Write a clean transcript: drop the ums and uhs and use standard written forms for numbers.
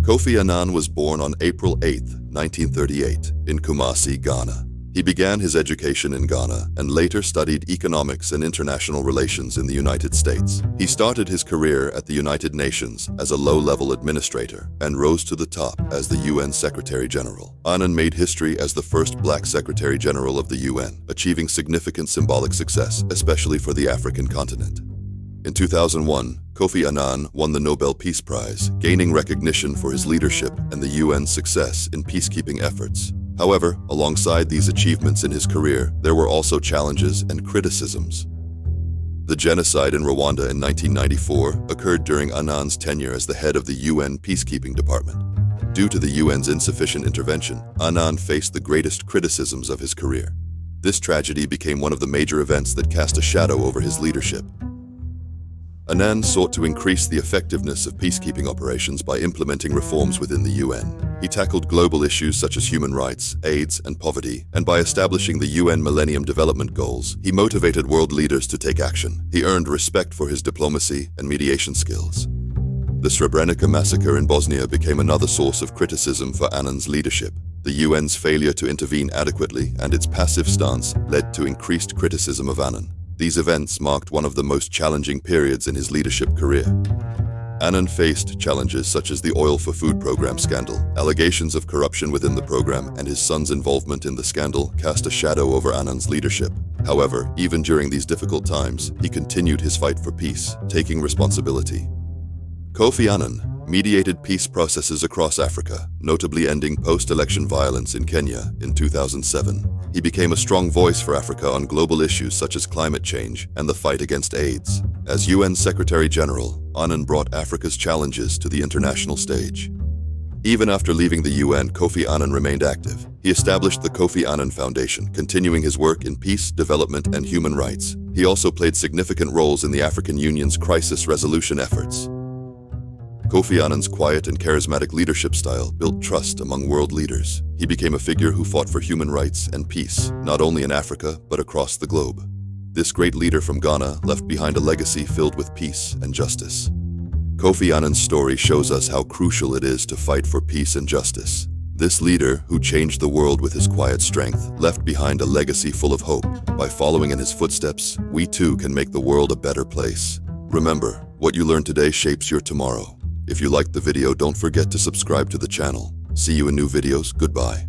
Kofi Annan was born on April 8, 1938, in Kumasi, Ghana. He began his education in Ghana and later studied economics and international relations in the United States. He started his career at the United Nations as a low-level administrator and rose to the top as the UN Secretary General. Annan made history as the first black Secretary General of the UN, achieving significant symbolic success, especially for the African continent. In 2001, Kofi Annan won the Nobel Peace Prize, gaining recognition for his leadership and the UN's success in peacekeeping efforts. However, alongside these achievements in his career, there were also challenges and criticisms. The genocide in Rwanda in 1994 occurred during Annan's tenure as the head of the UN Peacekeeping Department. Due to the UN's insufficient intervention, Annan faced the greatest criticisms of his career. This tragedy became one of the major events that cast a shadow over his leadership. Annan sought to increase the effectiveness of peacekeeping operations by implementing reforms within the UN. He tackled global issues such as human rights, AIDS, and poverty, and by establishing the UN Millennium Development Goals, he motivated world leaders to take action. He earned respect for his diplomacy and mediation skills. The Srebrenica Massacre in Bosnia became another source of criticism for Annan's leadership. The UN's failure to intervene adequately and its passive stance led to increased criticism of Annan. These events marked one of the most challenging periods in his leadership career. Annan faced challenges such as the Oil for Food program scandal. Allegations of corruption within the program and his son's involvement in the scandal cast a shadow over Annan's leadership. However, even during these difficult times, he continued his fight for peace, taking responsibility. Kofi Annan mediated peace processes across Africa, notably ending post-election violence in Kenya in 2007. He became a strong voice for Africa on global issues such as climate change and the fight against AIDS. As UN Secretary General, Annan brought Africa's challenges to the international stage. Even after leaving the UN, Kofi Annan remained active. He established the Kofi Annan Foundation, continuing his work in peace, development, and human rights. He also played significant roles in the African Union's crisis resolution efforts. Kofi Annan's quiet and charismatic leadership style built trust among world leaders. He became a figure who fought for human rights and peace, not only in Africa, but across the globe. This great leader from Ghana left behind a legacy filled with peace and justice. Kofi Annan's story shows us how crucial it is to fight for peace and justice. This leader, who changed the world with his quiet strength, left behind a legacy full of hope. By following in his footsteps, we too can make the world a better place. Remember, what you learn today shapes your tomorrow. If you liked the video, don't forget to subscribe to the channel. See you in new videos. Goodbye.